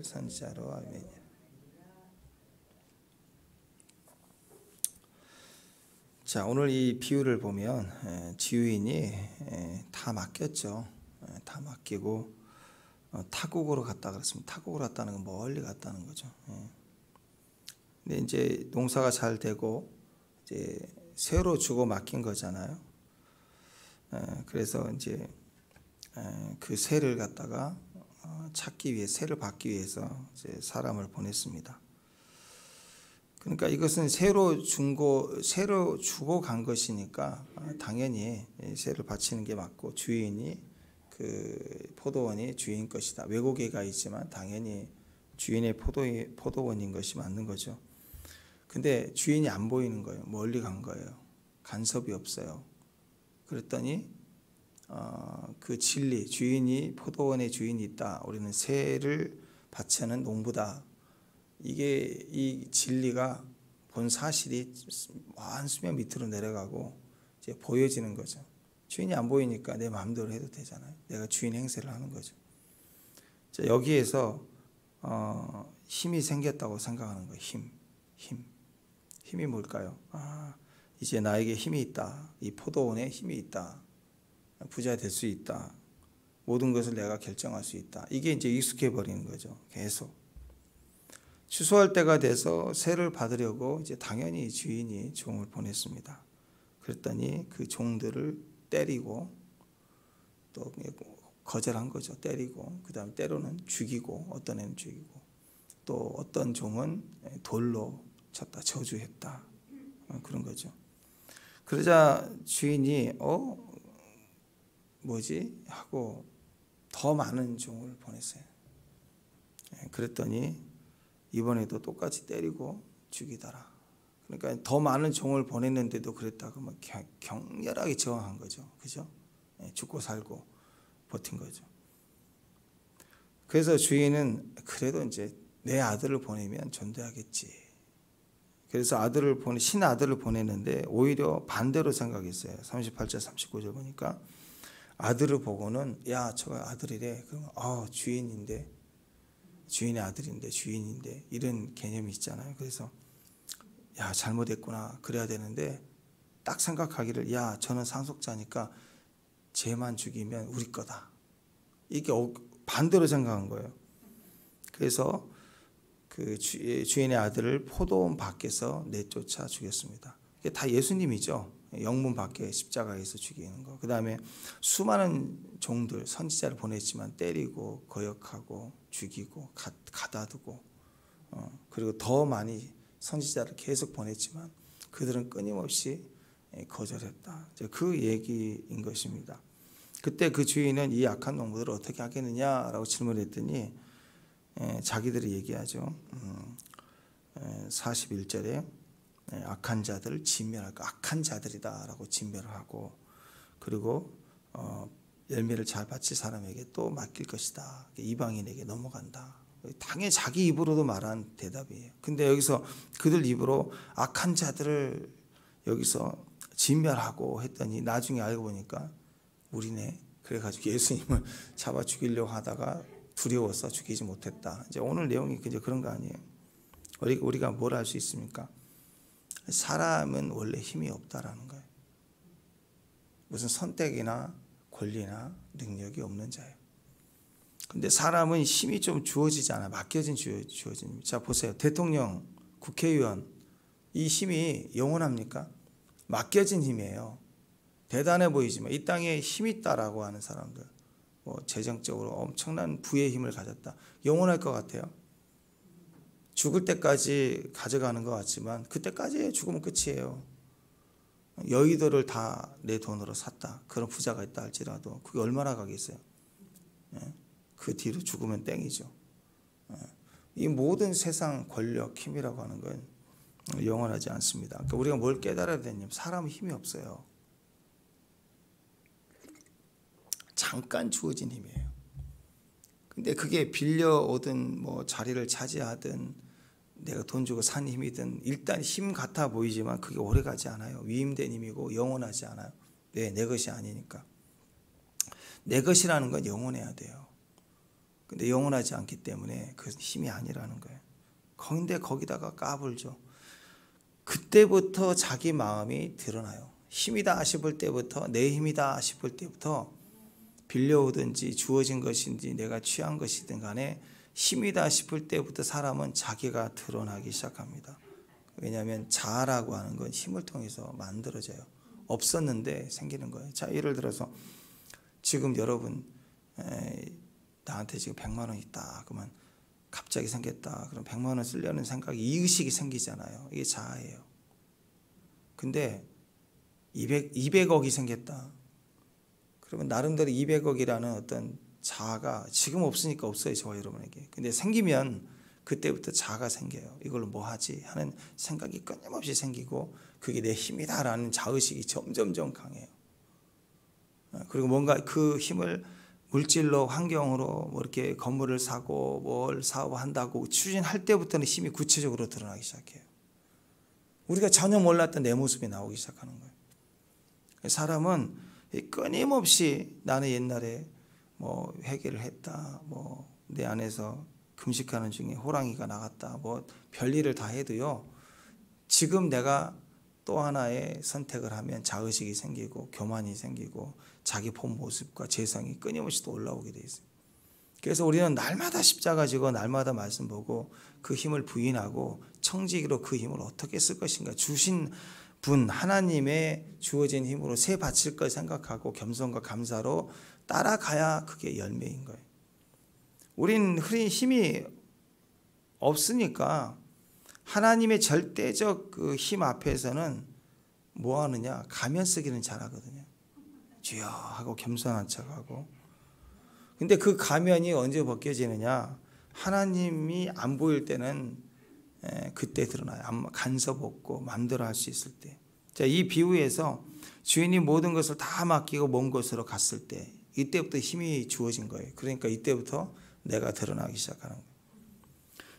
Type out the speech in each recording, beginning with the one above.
선지자로 아멘. 자, 오늘 이 비유를 보면 지휘인이 다 맡겼죠. 다 맡기고 타국으로 갔다 그랬습니다. 타국으로 갔다는 건 멀리 갔다는 거죠. 근데 이제 농사가 잘 되고 이제 새로 주고 맡긴 거잖아요. 그래서 이제 그 새를 갖다가 찾기 위해 새를 받기 위해서 이제 사람을 보냈습니다. 그러니까 이것은 새로 주고 간 것이니까 당연히 새를 바치는 게 맞고 주인이 그 포도원이 주인 것이다. 왜곡이 있지만 당연히 주인의 포도원인 것이 맞는 거죠. 근데 주인이 안 보이는 거예요. 멀리 간 거예요. 간섭이 없어요. 그랬더니 그 진리, 주인이 포도원의 주인이 있다. 우리는 새를 바치는 농부다. 이게 이 진리가 본 사실이 먼 수면 밑으로 내려가고 이제 보여지는 거죠. 주인이 안 보이니까 내 마음대로 해도 되잖아요. 내가 주인 행세를 하는 거죠. 자, 여기에서 힘이 생겼다고 생각하는 거예요. 힘이 뭘까요? 이제 나에게 힘이 있다. 이 포도원에 힘이 있다. 부자 될 수 있다. 모든 것을 내가 결정할 수 있다. 이게 이제 익숙해 버리는 거죠. 계속. 추수할 때가 돼서 새를 받으려고 이제 당연히 주인이 종을 보냈습니다. 그랬더니 그 종들을 때리고 또 거절한 거죠. 때리고 그다음 때로는 죽이고 어떤 애는 죽이고 또 어떤 종은 돌로 쳤다 저주했다 그런 거죠. 그러자 주인이 뭐지 하고 더 많은 종을 보냈어요. 그랬더니 이번에도 똑같이 때리고 죽이더라. 그러니까 더 많은 종을 보냈는데도 그랬다고 막 격렬하게 저항한 거죠. 그죠? 죽고 살고 버틴 거죠. 그래서 주인은 그래도 이제 내 아들을 보내면 전도하겠지. 그래서 신아들을 보냈는데 오히려 반대로 생각했어요. 38절 39절 보니까 아들을 보고는 야 저거 아들이래. 그러면 주인의 아들인데 주인인데 이런 개념이 있잖아요. 그래서 야 잘못했구나 그래야 되는데 딱 생각하기를 야 저는 상속자니까 쟤만 죽이면 우리 거다. 이게 반대로 생각한 거예요. 그래서 그 주인의 아들을 포도원 밖에서 내쫓아 죽였습니다. 이게 다 예수님이죠. 영문 밖에 십자가에서 죽이는 거. 그 다음에 수많은 종들 선지자를 보냈지만 때리고 거역하고 죽이고 가다두고 그리고 더 많이 선지자를 계속 보냈지만 그들은 끊임없이 거절했다. 그 얘기인 것입니다. 그때 그 주인은 이 악한 농부들을 어떻게 하겠느냐라고 질문했더니 자기들이 얘기하죠. 41절에 악한 자들을 진멸할까? 악한 자들이다라고 진멸을 하고 그리고 열매를 잘 받칠 사람에게 또 맡길 것이다. 이방인에게 넘어간다. 당연히 자기 입으로도 말한 대답이에요. 근데 여기서 그들 입으로 악한 자들을 여기서 진멸하고 했더니 나중에 알고 보니까 우리네. 그래가지고 예수님을 잡아 죽이려고 하다가 두려워서 죽이지 못했다. 이제 오늘 내용이 이제 그런 거 아니에요. 우리가 뭘 할 수 있습니까? 사람은 원래 힘이 없다라는 거예요. 무슨 선택이나 권리나 능력이 없는 자예요. 근데 사람은 힘이 좀 주어지지 않아요. 맡겨진 주어진. 자 보세요. 대통령, 국회의원 이 힘이 영원합니까? 맡겨진 힘이에요. 대단해 보이지만 이 땅에 힘이 있다라고 하는 사람들 재정적으로 엄청난 부의 힘을 가졌다. 영원할 것 같아요. 죽을 때까지 가져가는 것 같지만 그때까지 죽으면 끝이에요. 여의도를 다 내 돈으로 샀다. 그런 부자가 있다 할지라도 그게 얼마나 가겠어요. 그 뒤로 죽으면 땡이죠. 이 모든 세상 권력, 힘이라고 하는 건 영원하지 않습니다. 그러니까 우리가 뭘 깨달아야 되냐면 사람은 힘이 없어요. 잠깐 주어진 힘이에요. 근데 그게 빌려오든 뭐 자리를 차지하든 내가 돈 주고 산 힘이든 일단 힘 같아 보이지만 그게 오래가지 않아요. 위임된 힘이고 영원하지 않아요. 왜? 내 것이 아니니까. 내 것이라는 건 영원해야 돼요. 근데 영원하지 않기 때문에 그 힘이 아니라는 거예요. 근데 거기다가 까불죠. 그때부터 자기 마음이 드러나요. 힘이다 싶을 때부터, 내 힘이다 싶을 때부터 빌려오든지 주어진 것인지 내가 취한 것이든 간에 힘이다 싶을 때부터 사람은 자기가 드러나기 시작합니다. 왜냐하면 자아라고 하는 건 힘을 통해서 만들어져요. 없었는데 생기는 거예요. 자, 예를 들어서 지금 여러분 나한테 지금 100만 원 있다. 그러면 갑자기 생겼다. 그럼 100만 원 쓰려는 생각이, 이의식이 생기잖아요. 이게 자아예요. 근데 200억이 생겼다. 그러면 나름대로 200억이라는 어떤 자아가 지금 없으니까 없어요. 저와 여러분에게. 근데 생기면 그때부터 자아가 생겨요. 이걸로 뭐 하지 하는 생각이 끊임없이 생기고 그게 내 힘이다라는 자의식이 점점점 강해요. 그리고 뭔가 그 힘을 물질로, 환경으로 뭐 이렇게 건물을 사고 뭘 사업한다고 추진할 때부터는 힘이 구체적으로 드러나기 시작해요. 우리가 전혀 몰랐던 내 모습이 나오기 시작하는 거예요. 사람은 끊임없이 나는 옛날에 뭐 회개를 했다, 뭐 내 안에서 금식하는 중에 호랑이가 나갔다, 뭐 별일을 다 해도요, 지금 내가 또 하나의 선택을 하면 자의식이 생기고 교만이 생기고 자기 본 모습과 재성이 끊임없이 또 올라오게 돼 있어요. 그래서 우리는 날마다 십자가 지고 날마다 말씀 보고 그 힘을 부인하고 청지기로 그 힘을 어떻게 쓸 것인가, 주신 분 하나님의 주어진 힘으로 새 바칠 걸 생각하고 겸손과 감사로 따라가야 그게 열매인 거예요. 우린 흐린 힘이 없으니까 하나님의 절대적 그 힘 앞에서는 뭐 하느냐, 가면 쓰기는 잘하거든요. 주여 하고 겸손한 척하고. 근데 그 가면이 언제 벗겨지느냐, 하나님이 안 보일 때는 그때 드러나요. 간섭 없고 마음대로 할 수 있을 때. 자, 이 비유에서 주인이 모든 것을 다 맡기고 먼 곳으로 갔을 때, 이때부터 힘이 주어진 거예요. 그러니까 이때부터 내가 드러나기 시작하는 거예요.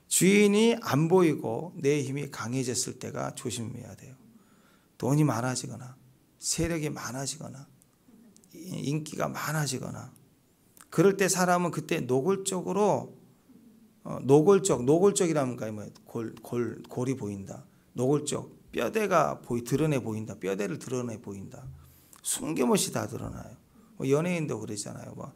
주인이 안 보이고 내 힘이 강해졌을 때가 조심해야 돼요. 돈이 많아지거나 세력이 많아지거나 인기가 많아지거나 그럴 때 사람은 그때 노골적으로 노골적이라는 게 뭐예요? 골이 보인다. 노골적, 뼈대가 드러내 보인다. 뼈대를 드러내 보인다. 숨김없이 다 드러나요. 뭐 연예인도 그러잖아요. 뭐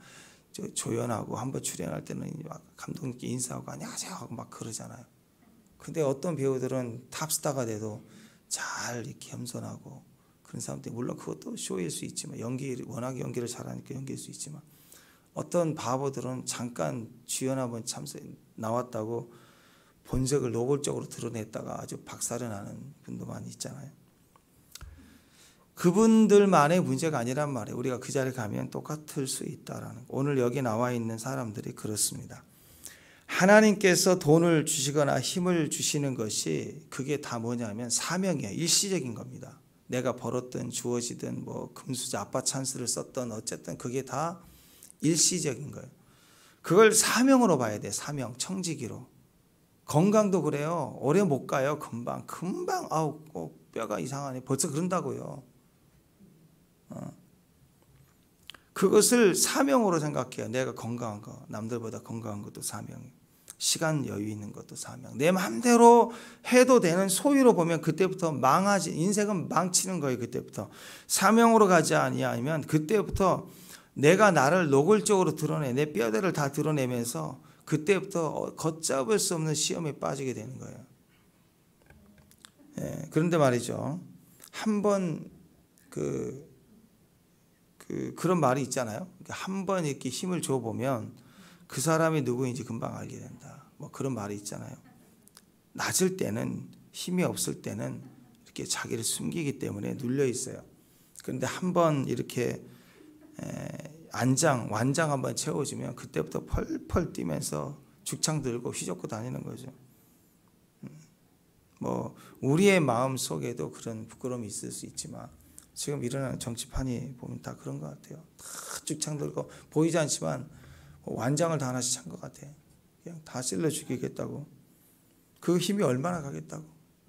조연하고 한번 출연할 때는 막 감독님께 인사하고 안녕하세요 하고 막 그러잖아요. 근데 어떤 배우들은 탑스타가 돼도 잘 이렇게 겸손하고 그런 사람들이, 물론 그것도 쇼일 수 있지만 워낙 연기를 잘하니까 연기일 수 있지만, 어떤 바보들은 잠깐 주연 한번 나왔다고 본색을 노골적으로 드러냈다가 아주 박살을 나는 분도 많이 있잖아요. 그분들만의 문제가 아니란 말이에요. 우리가 그 자리에 가면 똑같을 수 있다라는. 오늘 여기 나와 있는 사람들이 그렇습니다. 하나님께서 돈을 주시거나 힘을 주시는 것이 그게 다 뭐냐면 사명이에요. 일시적인 겁니다. 내가 벌었든 주어지든 뭐 금수저 아빠 찬스를 썼던 어쨌든 그게 다 일시적인 거예요. 그걸 사명으로 봐야 돼. 사명, 청지기로. 건강도 그래요. 오래 못 가요. 금방 아우 꼭 뼈가 이상하네. 벌써 그런다고요. 그것을 사명으로 생각해요. 내가 건강한 거, 남들보다 건강한 것도 사명이에요. 시간 여유 있는 것도 사명. 내 마음대로 해도 되는 소유로 보면 그때부터 인생은 망치는 거예요. 그때부터 사명으로 가지 아니하면 그때부터 내가 나를 노골적으로 드러내, 내 뼈대를 다 드러내면서 그때부터 걷잡을 수 없는 시험에 빠지게 되는 거예요. 그런데 말이죠. 한번 그런 말이 있잖아요. 한번 이렇게 힘을 줘보면 그 사람이 누구인지 금방 알게 된다. 뭐 그런 말이 있잖아요. 낮을 때는, 힘이 없을 때는 이렇게 자기를 숨기기 때문에 눌려 있어요. 그런데 한번 이렇게 완장 한번 채워주면 그때부터 펄펄 뛰면서 죽창 들고 휘젓고 다니는 거죠. 뭐 우리의 마음 속에도 그런 부끄러움이 있을 수 있지만 지금 일어나는 정치판이 보면 다 그런 것 같아요. 다 죽창 들고 보이지 않지만 완장을 다 하나씩 찬 것 같아요. 그냥 다 찔러 죽이겠다고. 그 힘이 얼마나 가겠다고.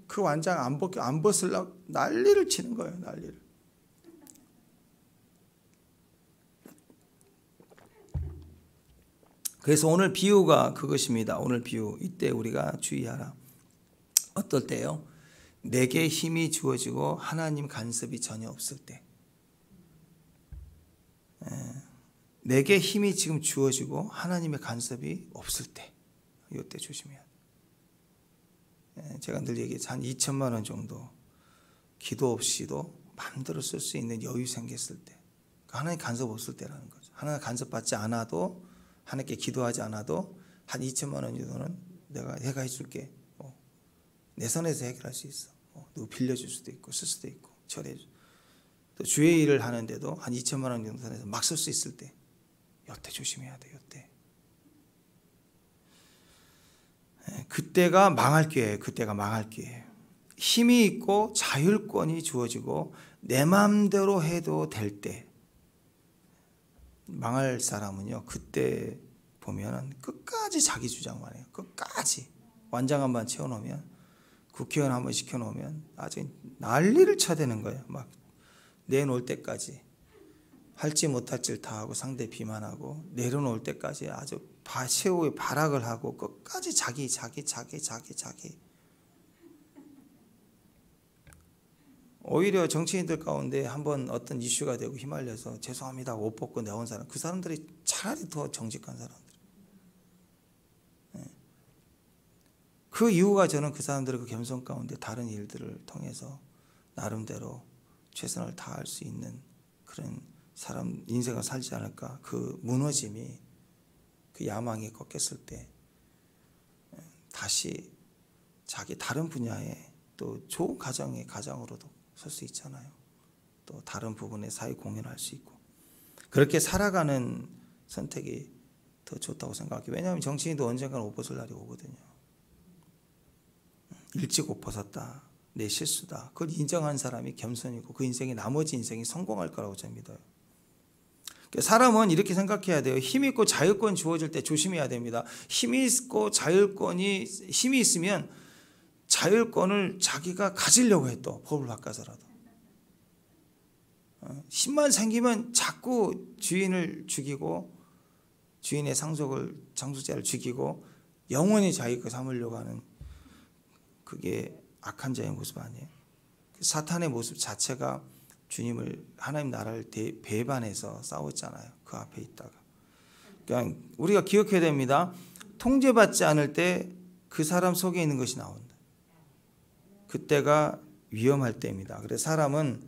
그 완장 안 벗으려고 난리를 치는 거예요. 난리를. 그래서 오늘 비유가 그것입니다. 오늘 비유 이때 우리가 주의하라. 어떨 때요? 내게 힘이 주어지고 하나님 간섭이 전혀 없을 때, 내게 힘이 지금 주어지고 하나님의 간섭이 없을 때, 이때 조심해야 돼. 제가 늘 얘기했죠. 한 2천만 원 정도 기도 없이도 마음대로 쓸 수 있는 여유 생겼을 때, 하나님 간섭 없을 때라는 거죠. 하나님 간섭받지 않아도, 하나님께 기도하지 않아도 한 2천만 원 정도는 내가 해줄게. 내 선에서 해결할 수 있어. 누구 빌려줄 수도 있고 쓸 수도 있고 처리해줘. 또 주의 일을 하는데도 한 2천만 원 정도 선에서 막 쓸 수 있을 때, 이때 조심해야 돼. 이때. 그때가 망할 기회예요. 그때가 망할 기회예요. 힘이 있고 자율권이 주어지고 내 마음대로 해도 될 때, 망할 사람은요, 그때 보면 끝까지 자기 주장만 해요. 끝까지. 완장 한번 채워놓으면, 국회의원 한번 시켜놓으면 아주 난리를 쳐대는 거예요. 막 내놓을 때까지 할지 못할 짓 다 하고 상대 비만하고 내려놓을 때까지 아주 최후의 발악을 하고 끝까지 자기. 오히려 정치인들 가운데 한번 어떤 이슈가 되고 휘말려서 죄송합니다 옷 벗고 나온 사람, 그 사람들이 차라리 더 정직한 사람들. 그 이유가 저는 그 사람들의 그 겸손 가운데 다른 일들을 통해서 나름대로 최선을 다할 수 있는 그런 사람 인생을 살지 않을까. 그 무너짐이, 그 야망이 꺾였을 때 다시 자기 다른 분야에 또 좋은 가정의 가장으로도 설 수 있잖아요. 또 다른 부분에 사회 공헌할 수 있고, 그렇게 살아가는 선택이 더 좋다고 생각해요. 왜냐하면 정치인도 언젠가는 옷 벗을 날이 오거든요. 일찍 옷 벗었다, 내 실수다, 그걸 인정한 사람이 겸손이고 그 인생이 나머지 인생이 성공할 거라고 저는 믿어요. 사람은 이렇게 생각해야 돼요. 힘 있고 자율권 주어질 때 조심해야 됩니다. 힘이 있고 힘이 있으면 자율권을 자기가 가지려고 해. 또 법을 바꿔서라도 힘만 생기면 자꾸 주인을 죽이고 주인의 상속자를 죽이고 영원히 자기 거 삼으려고 하는, 그게 악한 자의 모습 아니에요. 사탄의 모습 자체가 주님을, 하나님 나라를 배반해서 싸웠잖아요. 그 앞에 있다가. 그러니까 우리가 기억해야 됩니다. 통제받지 않을 때 그 사람 속에 있는 것이 나온다. 그때가 위험할 때입니다. 그래서 사람은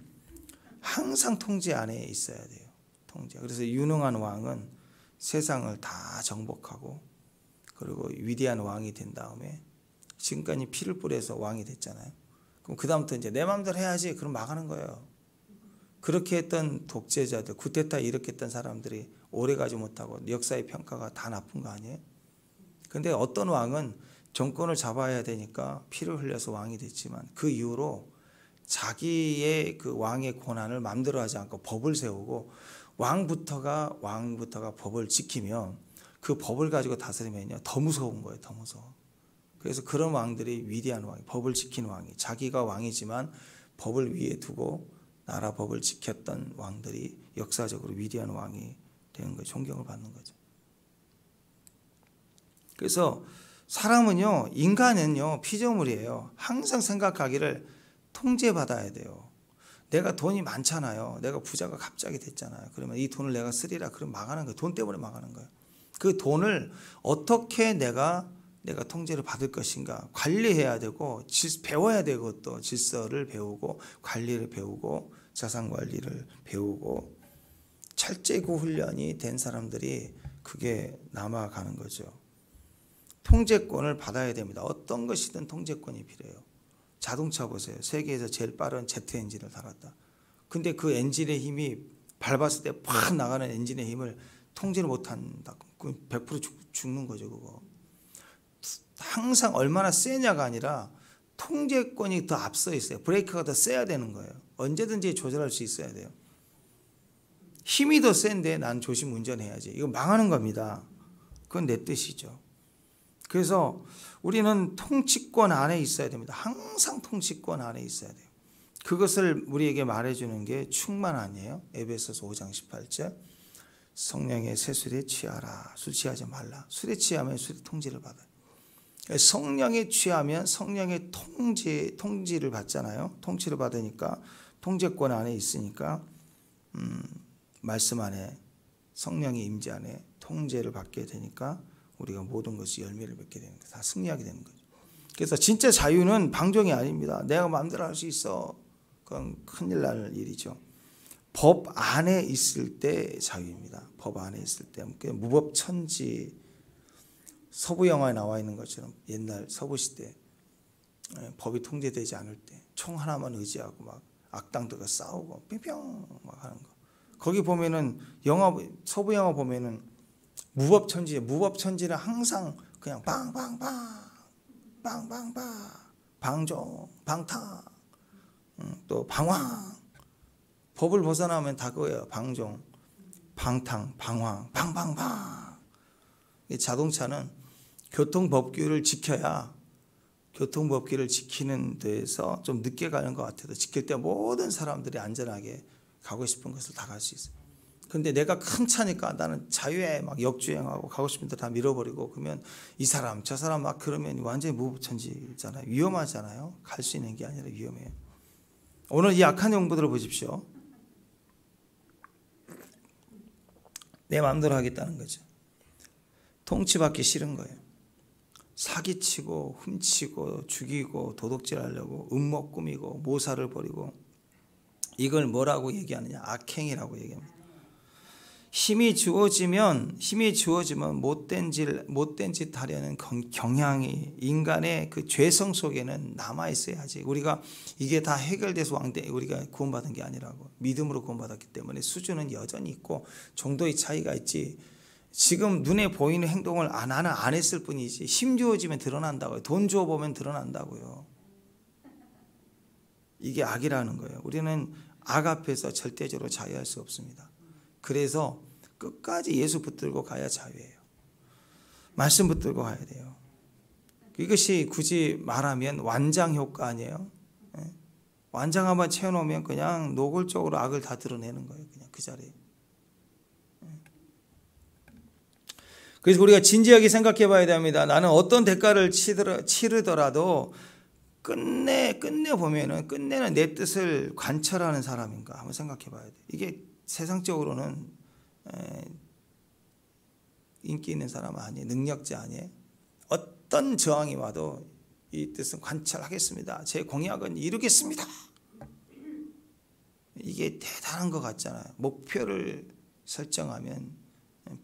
항상 통제 안에 있어야 돼요. 통제. 그래서 유능한 왕은 세상을 다 정복하고, 그리고 위대한 왕이 된 다음에, 지금까지 피를 뿌려서 왕이 됐잖아요. 그럼 그 다음부터 이제 내 마음대로 해야지, 그럼 망하는 거예요. 그렇게 했던 독재자들, 쿠데타 일으켰던 사람들이 오래가지 못하고 역사의 평가가 다 나쁜 거 아니에요? 그런데 어떤 왕은 정권을 잡아야 되니까 피를 흘려서 왕이 됐지만, 그 이후로 자기의 그 왕의 권한을 마음대로 하지 않고 법을 세우고, 왕부터가 법을 지키면 그 법을 가지고 다스리면요 더 무서운 거예요. 더 무서워. 그래서 그런 왕들이 위대한 왕이, 법을 지킨 왕이, 자기가 왕이지만 법을 위에 두고 나라 법을 지켰던 왕들이 역사적으로 위대한 왕이 되는 거예요. 존경을 받는 거죠. 그래서 사람은요, 인간은요 피조물이에요. 항상 생각하기를 통제받아야 돼요. 내가 돈이 많잖아요. 내가 부자가 갑자기 됐잖아요. 그러면 이 돈을 내가 쓰리라, 그럼 망하는 거예요. 돈 때문에 망하는 거예요. 그 돈을 어떻게 내가 통제를 받을 것인가 관리해야 되고, 배워야 되고, 또 질서를 배우고 관리를 배우고 자산 관리를 배우고, 철제구 훈련이 된 사람들이 그게 남아가는 거죠. 통제권을 받아야 됩니다. 어떤 것이든 통제권이 필요해요. 자동차 보세요. 세계에서 제일 빠른 제트 엔진을 달았다. 근데 그 엔진의 힘이 밟았을 때 팍 나가는 엔진의 힘을 통제를 못한다. 100% 죽는 거죠. 그거. 항상 얼마나 세냐가 아니라 통제권이 더 앞서 있어요. 브레이크가 더 세야 되는 거예요. 언제든지 조절할 수 있어야 돼요. 힘이 더 센데 난 조심 운전해야지. 이거 망하는 겁니다. 그건 내 뜻이죠. 그래서 우리는 통치권 안에 있어야 됩니다. 항상 통치권 안에 있어야 돼요. 그것을 우리에게 말해주는 게 충만 아니에요. 에베소서 5장 18절. 성령의 세술에 취하라. 술 취하지 말라. 술에 취하면 술의 통지를 받아요. 성령에 취하면 성령의 통지를 받잖아요. 통치를 받으니까 통제권 안에 있으니까 말씀 안에 성령의 임재 안에 통제를 받게 되니까 우리가 모든 것이 열매를 맺게 되는 거예요. 다 승리하게 되는 거죠. 그래서 진짜 자유는 방종이 아닙니다. 내가 마음대로 할 수 있어. 그건 큰일 날 일이죠. 법 안에 있을 때 자유입니다. 법 안에 있을 때. 무법천지, 서부 영화에 나와 있는 것처럼 옛날 서부 시대 법이 통제되지 않을 때 총 하나만 의지하고 막 악당들과 싸우고 뿅뿅 막 하는 거. 거기 보면은 서부 영화 보면은 무법천지는 항상 그냥 빵빵빵 방종, 방탕, 또 방황. 법을 벗어나면 다 그거예요. 방종, 방탕, 방황, 방방방. 자동차는 교통법규를 지켜야 교통법규를 지키는 데에서 좀 늦게 가는 것 같아도 지킬 때 모든 사람들이 안전하게 가고 싶은 것을 다 갈 수 있어요. 근데 내가 큰 차니까 나는 자유에 막 역주행하고 가고 싶은 데 다 밀어버리고 그러면 이 사람 저 사람 막 그러면 완전히 무법천지잖아요. 위험하잖아요. 갈 수 있는 게 아니라 위험해요. 오늘 이 악한 영부들을 보십시오. 내 마음대로 하겠다는 거죠. 통치받기 싫은 거예요. 사기치고 훔치고 죽이고 도둑질하려고 음모 꾸미고 모사를 벌이고 이걸 뭐라고 얘기하느냐? 악행이라고 얘기합니다. 힘이 주어지면 못된 짓 하려는 경향이 인간의 그 죄성 속에는 남아 있어야지. 우리가 이게 다 해결돼서 우리가 구원받은 게 아니라고. 믿음으로 구원받았기 때문에 수준은 여전히 있고 정도의 차이가 있지. 지금 눈에 보이는 행동을 나는 안 했을 뿐이지 힘 주어지면 드러난다고요. 돈 주어 보면 드러난다고요. 이게 악이라는 거예요. 우리는 악 앞에서 절대적으로 자유할 수 없습니다. 그래서 끝까지 예수 붙들고 가야 자유예요. 말씀 붙들고 가야 돼요. 이것이 굳이 말하면 완장 효과 아니에요? 완장 한번 채워놓으면 그냥 노골적으로 악을 다 드러내는 거예요. 그냥 그 자리에. 그래서 우리가 진지하게 생각해 봐야 됩니다. 나는 어떤 대가를 치르더라도 끝내는 내 뜻을 관철하는 사람인가 한번 생각해 봐야 돼. 이게 세상적으로는 인기 있는 사람 아니에요. 능력자 아니에요. 어떤 저항이 와도 이 뜻은 관철하겠습니다. 제 공약은 이루겠습니다. 이게 대단한 것 같잖아요. 목표를 설정하면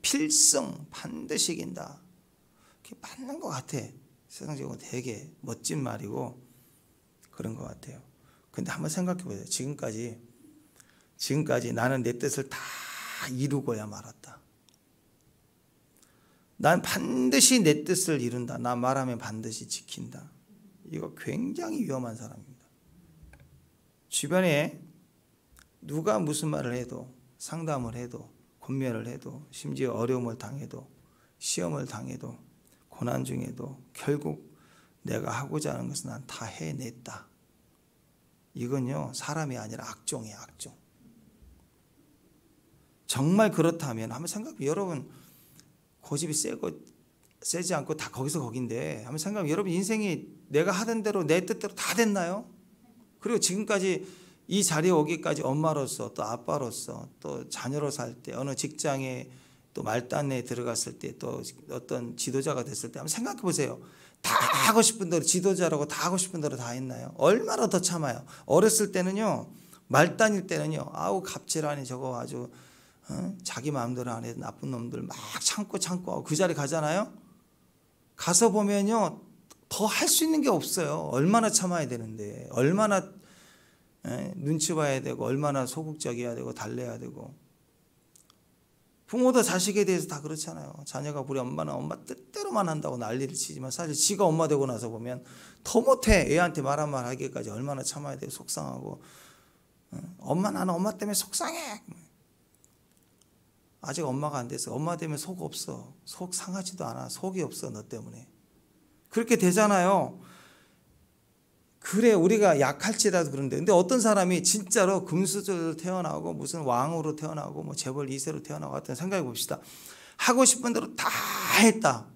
필승 반드시 이긴다. 그게 맞는 것 같아. 세상적으로 되게 멋진 말이고 그런 것 같아요. 근데 한번 생각해 보세요. 지금까지 나는 내 뜻을 다 이루고야 말았다. 난 반드시 내 뜻을 이룬다. 나 말하면 반드시 지킨다. 이거 굉장히 위험한 사람입니다. 주변에 누가 무슨 말을 해도 상담을 해도 권면을 해도 심지어 어려움을 당해도 시험을 당해도 고난 중에도 결국 내가 하고자 하는 것은 난 다 해냈다. 이건요 사람이 아니라 악종이에요. 악종. 정말 그렇다면 한번 생각해보세요. 여러분 고집이 세지 않고 다 거기서 거긴데 한번 생각해보세요. 여러분 인생이 내가 하던 대로 내 뜻대로 다 됐나요? 그리고 지금까지 이 자리에 오기까지 엄마로서 또 아빠로서 또 자녀로 살 때 어느 직장에 또 말단에 들어갔을 때 또 어떤 지도자가 됐을 때 한번 생각해 보세요. 다 하고 싶은 대로 지도자라고 다 하고 싶은 대로 다 했나요? 얼마나 더 참아요. 어렸을 때는요 말단일 때는요 아우 갑질하니 저거 아주 자기 마음대로 안 해도 나쁜 놈들 막 참고 그 자리 가잖아요. 가서 보면요 더 할 수 있는 게 없어요. 얼마나 참아야 되는데 얼마나 눈치 봐야 되고 얼마나 소극적이어야 되고 달래야 되고. 부모도 자식에 대해서 다 그렇잖아요. 자녀가 우리 엄마는 엄마 뜻대로만 한다고 난리를 치지만 사실 지가 엄마 되고 나서 보면 더 못해. 애한테 말 한 말 하기까지 얼마나 참아야 돼요. 속상하고 나는 엄마 때문에 속상해. 아직 엄마가 안 돼서 엄마 때문에 속 없어. 속 상하지도 않아. 속이 없어 너 때문에. 그렇게 되잖아요. 그래 우리가 약할지라도 그런데 근데 어떤 사람이 진짜로 금수저로 태어나고 무슨 왕으로 태어나고 뭐 재벌 2세로 태어나고 같은 생각해 봅시다. 하고 싶은 대로 다 했다.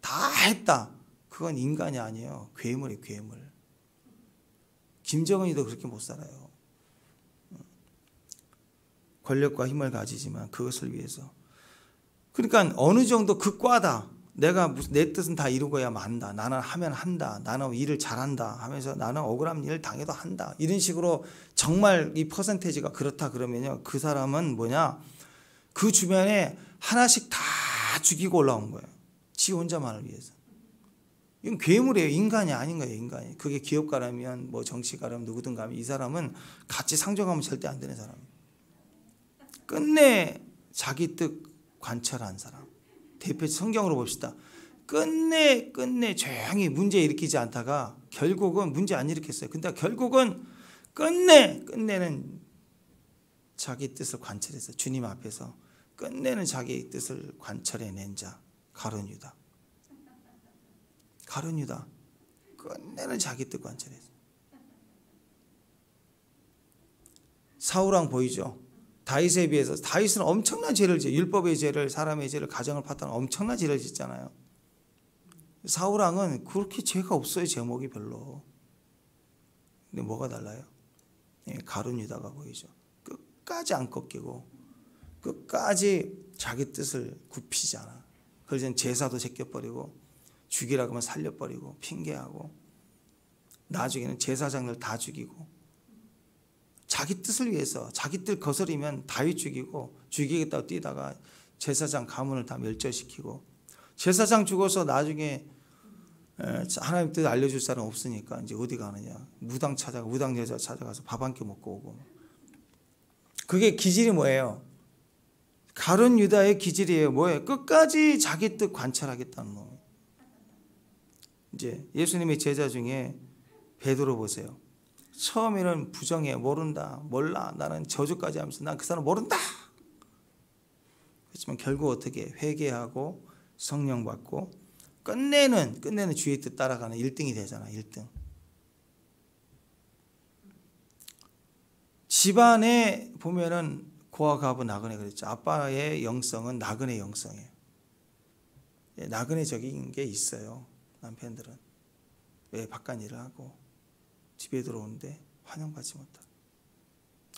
다 했다. 그건 인간이 아니에요. 괴물이에요. 괴물. 김정은이도 그렇게 못 살아요. 권력과 힘을 가지지만 그것을 위해서. 그러니까 어느 정도 그 과다. 내가 내 뜻은 다 이루고야 만다. 나는 하면 한다. 나는 일을 잘한다 하면서 나는 억울한 일을 당해도 한다. 이런 식으로 정말 이 퍼센테이지가 그렇다 그러면요. 그 사람은 뭐냐? 그 주변에 하나씩 다 죽이고 올라온 거예요. 지 혼자만을 위해서. 이건 괴물이에요. 인간이 아닌 거예요. 인간이. 그게 기업가라면 뭐 정치가라면 누구든 가면 이 사람은 같이 상종하면 절대 안 되는 사람이에요. 끝내 자기 뜻 관철한 사람. 대표 성경으로 봅시다. 끝내 조용히 문제 일으키지 않다가 결국은 문제 안 일으켰어요. 근데 결국은 끝내는 자기 뜻을 관철해서 주님 앞에서 끝내는 자기 뜻을 관철해낸 자 가룟 유다. 가룟 유다. 끝내는 자기 뜻 관철해서. 사울왕 보이죠? 다윗에 비해서 다윗은 엄청난 죄를 지어요. 율법의 죄를 사람의 죄를 가정을 파탄 엄청난 죄를 짓잖아요. 사울왕은 그렇게 죄가 없어요. 제목이 별로. 근데 뭐가 달라요? 가룟 유다가 보이죠. 끝까지 안 꺾이고 끝까지 자기 뜻을 굽히지 않아. 그래서 제사도 제껴버리고 죽이라고 하면 살려버리고 핑계하고 나중에는 제사장들 다 죽이고 자기 뜻을 위해서 자기 뜻 거스리면 다윗 죽이고 죽이겠다고 뛰다가 제사장 가문을 다 멸절시키고 제사장 죽어서 나중에 하나님 뜻 알려줄 사람 없으니까 이제 어디 가느냐 무당 여자 찾아가서 밥 한 끼 먹고 오고 그게 기질이 뭐예요? 가룟 유다의 기질이에요. 뭐예요? 끝까지 자기 뜻 관찰하겠다는 놈. 이제 예수님의 제자 중에 베드로 보세요. 처음에는 부정해. 모른다. 몰라. 나는 저주까지 하면서 난 그 사람 모른다. 그렇지만 결국 어떻게 회개하고 성령 받고 끝내는 주의 뜻 따라가는 1등이 되잖아. 1등. 집안에 보면은 고아 가부 나그네 그랬죠. 아빠의 영성은 나그네 영성이에요. 나그네적인 게 있어요. 남편들은. 왜 바깥 일을 하고 집에 들어오는데 환영받지 못하.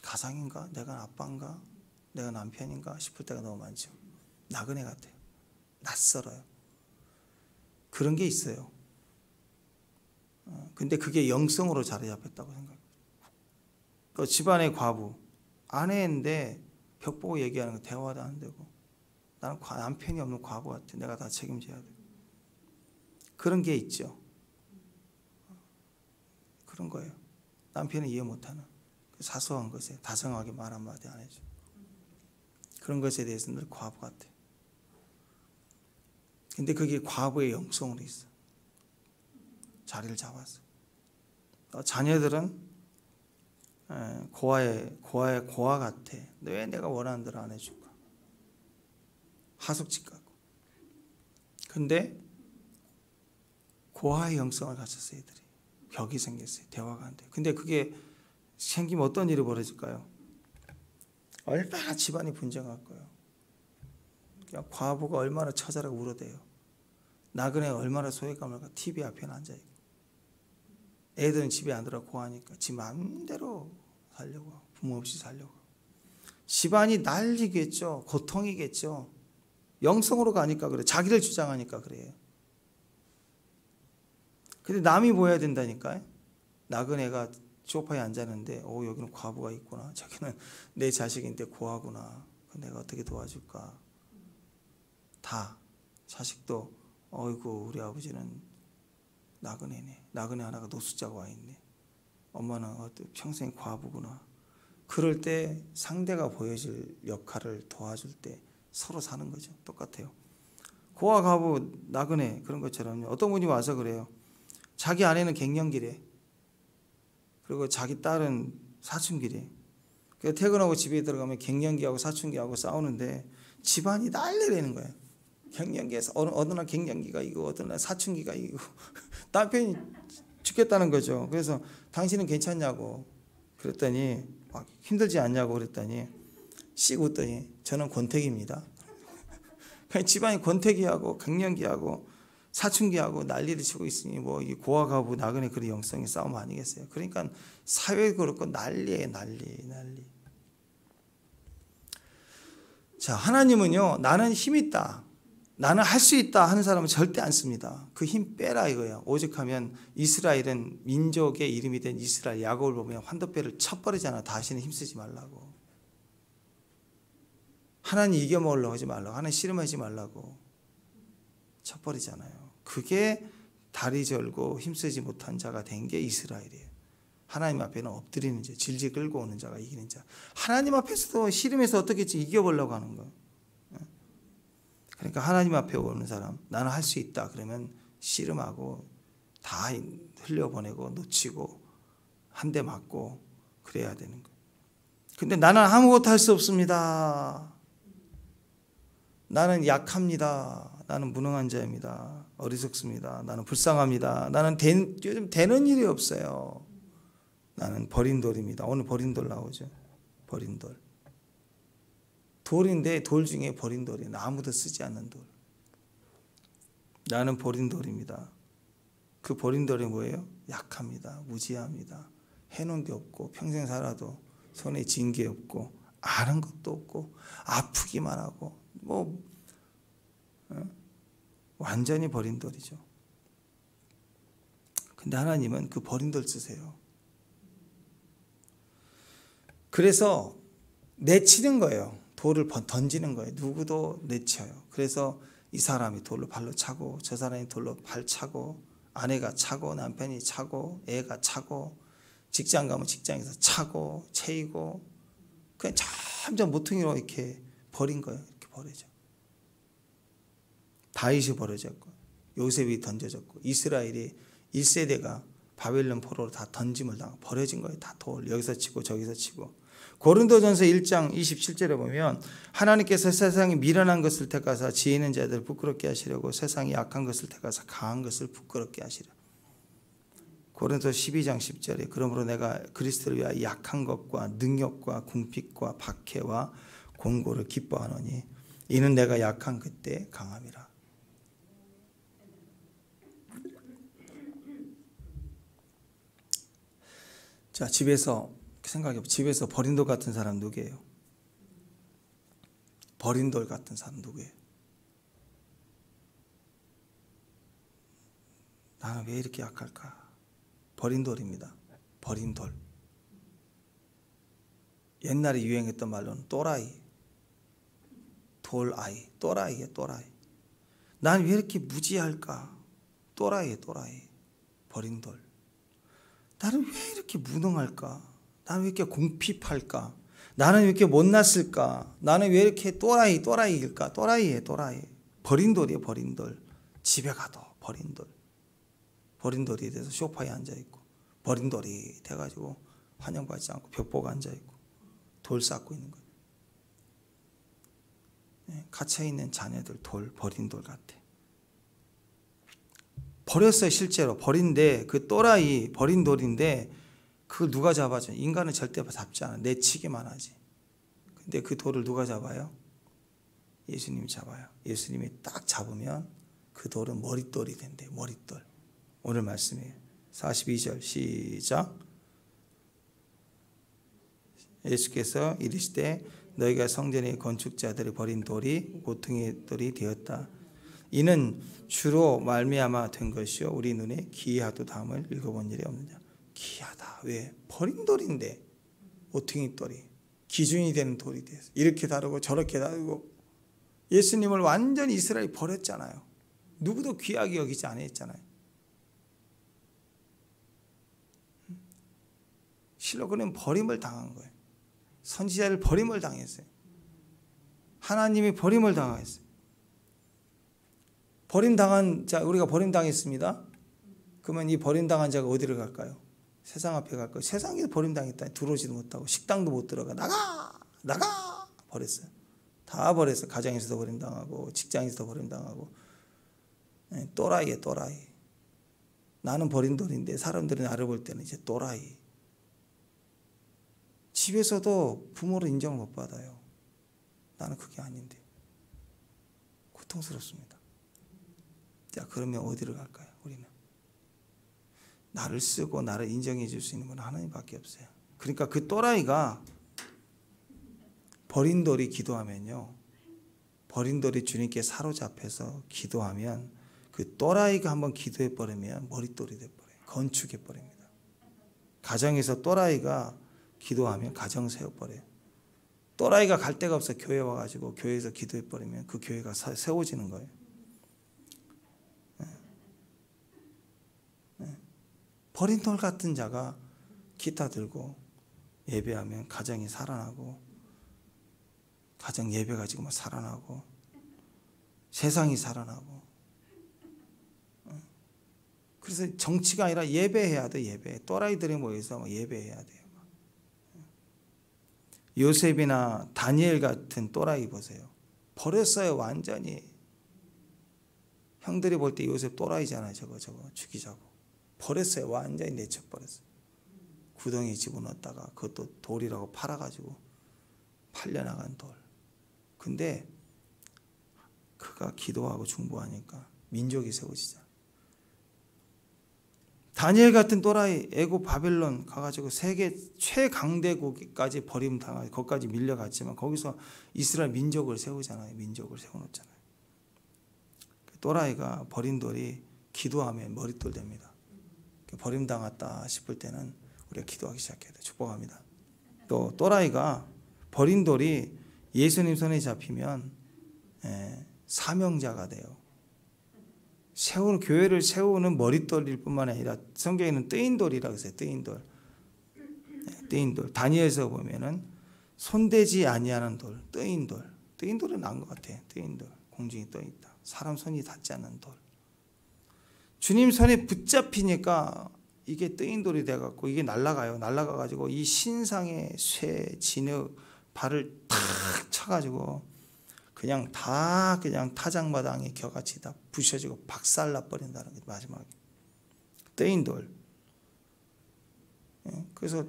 가상인가? 내가 아빠인가? 내가 남편인가? 싶을 때가 너무 많죠. 나그네 같아요. 낯설어요. 그런 게 있어요. 근데 그게 영성으로 자리 잡혔다고 생각해요. 그 집안의 과부, 아내인데 벽 보고 얘기하는 거 대화도 안 되고 나는 남편이 없는 과부 같아. 내가 다 책임져야 돼. 그런 게 있죠. 그런 거예요. 남편이 이해 못하는 사소한 것에 다정하게 말 한마디 안 해줘. 그런 것에 대해서 늘 과부 같아. 근데 그게 과부의 영성으로 있어. 자리를 잡았어. 자녀들은 고아 같아. 왜 내가 원하는 대로 안 해줄까? 하숙집 가고. 근데 고아의 영성을 가졌어요. 애들이. 벽이 생겼어요. 대화가 안 돼요. 근데 그게 생기면 어떤 일이 벌어질까요? 얼마나 집안이 분쟁할 거예요. 그냥 과부가 얼마나 처자라고 울어대요. 나그네가 얼마나 소외감을 갖고 TV 앞에 앉아있고 애들은 집에 안 들어가 고하니까 지 마음대로 살려고 부모 없이 살려고 집안이 난리겠죠. 고통이겠죠. 영성으로 가니까 그래. 자기를 주장하니까 그래요. 근데 남이 보여야 된다니까요. 나그네가 소파에 앉았는데 여기는 과부가 있구나. 저기는 내 자식인데 고아구나. 내가 어떻게 도와줄까. 다 자식도 어이구 우리 아버지는 나그네네. 나그네 하나가 노숙자가 와 있네. 엄마는 평생 과부구나. 그럴 때 상대가 보여줄 역할을 도와줄 때 서로 사는 거죠. 똑같아요. 고아 과부 나그네 그런 것처럼 어떤 분이 와서 그래요. 자기 아내는 갱년기래. 그리고 자기 딸은 사춘기래. 그래서 퇴근하고 집에 들어가면 갱년기하고 사춘기하고 싸우는데 집안이 난리라는 거예요. 갱년기에서 어느 날 갱년기가 이고 어느 날 사춘기가 이고 남편이 죽겠다는 거죠. 그래서 당신은 괜찮냐고 그랬더니 막 힘들지 않냐고 그랬더니 씩 웃더니 저는 권태기입니다. 그냥 집안이 권태기하고 강령기하고 사춘기하고 난리를 치고 있으니 뭐 이 고아가부 나그네 그리 영성의 싸움 아니겠어요. 그러니까 사회 그렇고 난리예요. 난리. 자, 하나님은요, 나는 힘 있다, 나는 할 수 있다 하는 사람은 절대 안 씁니다. 그 힘 빼라 이거예요. 오죽하면 이스라엘은 민족의 이름이 된 이스라엘 야곱을 보면 환도뼈를 쳐버리잖아. 다시는 힘쓰지 말라고. 하나님 이겨먹으려고 하지 말라고, 하나님 씨름하지 말라고 쳐버리잖아요. 그게 다리 절고 힘쓰지 못한 자가 된 게 이스라엘이에요. 하나님 앞에는 엎드리는 자, 질질 끌고 오는 자가 이기는 자. 하나님 앞에서도 씨름해서 어떻게 이겨보려고 하는 거예요. 그러니까 하나님 앞에 오는 사람, 나는 할 수 있다 그러면 씨름하고 다 흘려보내고 놓치고 한 대 맞고 그래야 되는 거예요. 근데 나는 아무것도 할 수 없습니다. 나는 약합니다. 나는 무능한 자입니다. 어리석습니다. 나는 불쌍합니다. 나는 요즘 되는 일이 없어요. 나는 버린 돌입니다. 오늘 버린 돌 나오죠. 버린 돌. 돌인데 돌 중에 버린 돌이에요. 아무도 쓰지 않는 돌. 나는 버린 돌입니다. 그 버린 돌이 뭐예요? 약합니다. 무지합니다. 해놓은 게 없고 평생 살아도 손에 쥔 게 없고 아는 것도 없고 아프기만 하고 완전히 버린 돌이죠. 근데 하나님은 그 버린 돌 쓰세요. 그래서 내치는 거예요. 돌을 던지는 거예요. 누구도 내쳐요. 그래서 이 사람이 돌로 발로 차고 저 사람이 돌로 발 차고 아내가 차고 남편이 차고 애가 차고 직장 가면 직장에서 차고 채이고 그냥 점점 모퉁이로 이렇게 버린 거예요. 이렇게 버려져. 다윗이 버려졌고 요셉이 던져졌고 이스라엘이 1세대가 바벨론 포로로 다 던짐을 당하고 버려진 거예요. 다 돌 여기서 치고 저기서 치고. 고린도전서 1장 27절에 보면 하나님께서 세상이 미련한 것을 택하사 지혜 있는 자들을 부끄럽게 하시려고 세상이 약한 것을 택하사 강한 것을 부끄럽게 하시려. 고린도 12장 10절에 그러므로 내가 그리스도를 위하여 약한 것과 능력과 궁핍과 박해와 공고를 기뻐하노니 이는 내가 약한 그때 강함이라. 자, 집에서 생각해보세요. 집에서 버린 돌 같은 사람 누구예요? 버린 돌 같은 사람 누구예요? 나는 왜 이렇게 약할까? 버린 돌입니다. 버린 돌. 옛날에 유행했던 말로는 또라이. 돌아이. 또라이예요. 또라이. 난 왜 이렇게 무지할까? 또라이예요. 또라이. 버린 돌. 나는 왜 이렇게 무능할까? 나는 왜 이렇게 공핍할까? 나는 왜 이렇게 못났을까? 나는 왜 이렇게 또라이일까? 또라이예요. 또라이. 버린 돌이에요. 버린 돌. 집에 가도 버린 돌. 버린 돌이 돼서 소파에 앉아있고 버린 돌이 돼가지고 환영받지 않고 벽 보고 앉아있고 돌 쌓고 있는 거예요. 갇혀있는 자녀들 돌, 버린 돌 같아. 버렸어요. 실제로 버린데 그 또라이 버린 돌인데 그걸 누가 잡아줘? 인간은 절대 잡지 않아. 내치기만 하지. 근데 그 돌을 누가 잡아요? 예수님이 잡아요. 예수님이 딱 잡으면 그 돌은 머릿돌이 된대. 머릿돌. 오늘 말씀이에요. 42절 시작. 예수께서 이르시되 너희가 성전의 건축자들이 버린 돌이 모퉁이 돌이 되었다. 이는 주로 말미암아 된 것이요 우리 눈에 기이하도다함을 읽어본 일이 없느냐. 기이하다. 왜? 버린 돌인데 모퉁이 돌이 기준이 되는 돌이 돼서 이렇게 다르고 저렇게 다르고 예수님을 완전히 이스라엘이 버렸잖아요. 누구도 귀하게 여기지 않았잖아요. 실로 그는 버림을 당한 거예요. 선지자를 버림을 당했어요. 하나님이 버림을 당했어요. 버림당한 자, 우리가 버림당했습니다. 그러면 이 버림당한 자가 어디를 갈까요? 세상 앞에 갈까요? 세상에서 버림당했다. 들어오지도 못하고 식당도 못 들어가. 나가 버렸어요. 다 버렸어요. 가정에서도 버림당하고 직장에서도 버림당하고. 또라이에 또라이. 나는 버린 돌인데 사람들이 나를 볼 때는 이제 또라이. 집에서도 부모로 인정을 못 받아요. 나는 그게 아닌데. 고통스럽습니다. 자, 그러면 어디로 갈까요? 우리는 나를 쓰고 나를 인정해 줄 수 있는 건 하나님밖에 없어요. 그러니까 그 또라이가 버린 돌이 기도하면요, 버린 돌이 주님께 사로잡혀서 기도하면 그 또라이가 한번 기도해 버리면 머릿돌이 돼 버려요. 건축해 버립니다. 가정에서 또라이가 기도하면 가정 세워 버려요. 또라이가 갈 데가 없어 교회 와가지고 교회에서 기도해 버리면 그 교회가 세워지는 거예요. 버린 돌 같은 자가 기타 들고 예배하면 가정이 살아나고, 가정 예배가 지금 살아나고, 세상이 살아나고. 그래서 정치가 아니라 예배해야 돼. 예배. 또라이들이 모여서 예배해야 돼요. 요셉이나 다니엘 같은 또라이 보세요. 버렸어요. 완전히. 형들이 볼 때 요셉 또라이잖아요. 저거 죽이자고. 버렸어요. 완전히 내쳐버렸어요. 구덩이에 집어넣었다가 그것도 돌이라고 팔아가지고 팔려나간 돌. 근데 그가 기도하고 중보하니까 민족이 세워지잖아요. 다니엘 같은 또라이 애굽 바벨론 가가지고 세계 최강대국까지 버림당하고 거기까지 밀려갔지만 거기서 이스라엘 민족을 세우잖아요. 민족을 세워놓잖아요. 또라이가 버린 돌이 기도하면 머릿돌 됩니다. 버림당했다 싶을 때는 우리가 기도하기 시작해야 돼요. 축복합니다. 또 또라이가 버린 돌이 예수님 손에 잡히면 사명자가 돼요. 교회를 세우는 머릿돌일 뿐만 아니라 성경에는 뜨인돌이라고 했어요. 뜨인돌. 뜨인돌. 다니엘서 보면은 손대지 아니하는 돌. 뜨인돌. 뜨인돌은 나은 것 같아요. 뜨인돌. 공중에 떠있다. 사람 손이 닿지 않는 돌. 주님 손에 붙잡히니까 이게 뜨인돌이 돼갖고 이게 날아가요. 날아가가지고 이 신상의 쇠, 진흙, 발을 탁 쳐가지고 그냥 타작마당에 겨같이 다 부셔지고 박살나 버린다는 게 마지막에. 뜨인돌. 그래서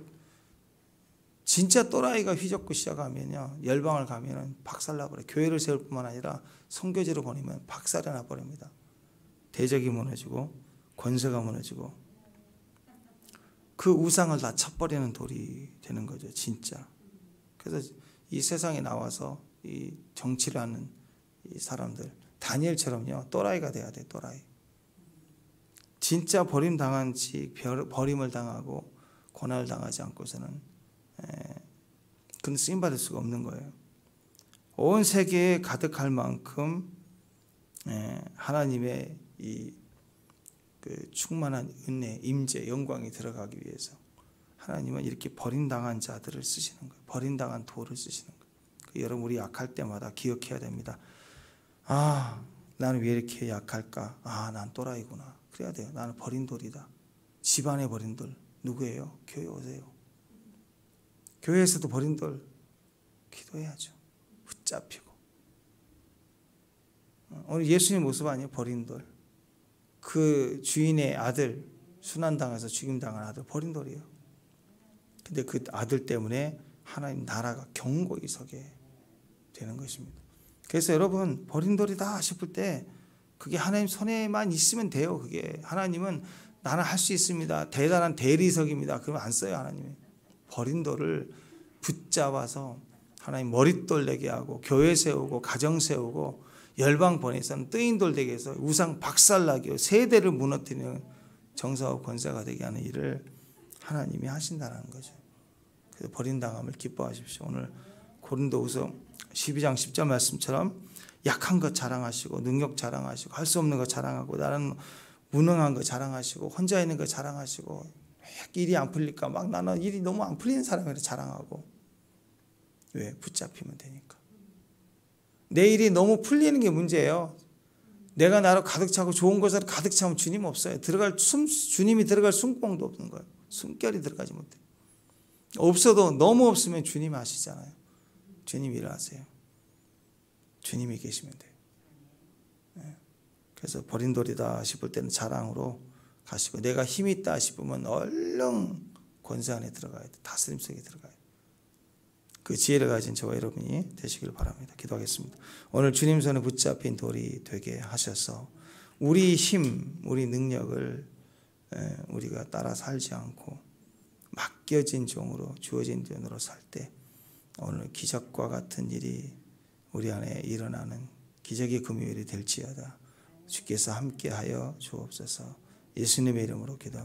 진짜 또라이가 휘젓고 시작하면요, 열방을 가면은 박살나 버려요. 교회를 세울 뿐만 아니라 선교지로 보내면 박살이 나 버립니다. 대적이 무너지고 권세가 무너지고 그 우상을 다 쳐버리는 돌이 되는 거죠. 진짜. 그래서 이 세상에 나와서 이 정치를 하는 이 사람들, 다니엘처럼요, 또라이가 돼야 돼. 또라이. 진짜 버림당한 버림을 당하고 고난을 당하지 않고서는 그는 쓰임받을 수가 없는 거예요. 온 세계에 가득할 만큼 하나님의 그 충만한 은혜, 임재, 영광이 들어가기 위해서 하나님은 이렇게 버림당한 자들을 쓰시는 거예요. 버림당한 돌을 쓰시는 거예요. 여러분, 우리 약할 때마다 기억해야 됩니다. 아, 나는 왜 이렇게 약할까? 아, 난 또라이구나. 그래야 돼요. 나는 버린 돌이다. 집안에 버린 돌. 누구예요? 교회 오세요. 교회에서도 버린 돌 기도해야죠. 붙잡히고. 오늘 예수님 모습 아니에요? 버린 돌. 그 주인의 아들, 순환당해서 죽임당한 아들, 버린 돌이에요. 근데 그 아들 때문에 하나님 나라가 견고히 서게 되는 것입니다. 그래서 여러분, 버린 돌이다 싶을 때 그게 하나님 손에만 있으면 돼요. 그게 하나님은 나는 할 수 있습니다. 대단한 대리석입니다. 그러면 안 써요. 하나님이. 버린 돌을 붙잡아서 하나님 머릿돌 되게 하고 교회 세우고 가정 세우고 열방 보내서는 뜨인 돌 되게 해서 우상 박살나게 세대를 무너뜨리는 정사와 권세가 되게 하는 일을 하나님이 하신다는 거죠. 그래서 버림당함을 기뻐하십시오. 오늘 고린도후서 12장 10절 말씀처럼 약한 것 자랑하시고 능력 자랑하시고 할 수 없는 것 자랑하고 나는 무능한 거 자랑하시고 혼자 있는 거 자랑하시고 일이 안 풀릴까 막 나는 일이 너무 안 풀리는 사람이라 자랑하고. 왜? 붙잡히면 되니까. 내 일이 너무 풀리는 게 문제예요. 내가 나로 가득 차고 좋은 것으로 가득 차면 주님 없어요. 주님이 들어갈 숨구멍도 없는 거예요. 숨결이 들어가지 못해요. 없어도 너무 없으면 주님이 하시잖아요. 주님이 일하세요. 주님이 계시면 돼요. 그래서 버린 돌이다 싶을 때는 자랑으로 가시고, 내가 힘이 있다 싶으면 얼른 권세 안에 들어가야 돼. 다스림 속에 들어가야 돼. 그 지혜를 가진 저와 여러분이 되시길 바랍니다. 기도하겠습니다. 오늘 주님 손에 붙잡힌 돌이 되게 하셔서 우리 힘, 우리 능력을 우리가 따라 살지 않고 맡겨진 종으로, 주어진 종으로 살 때 오늘 기적과 같은 일이 우리 안에 일어나는 기적의 금요일이 될지어다. 주께서 함께하여 주옵소서. 예수님의 이름으로 기도합니다.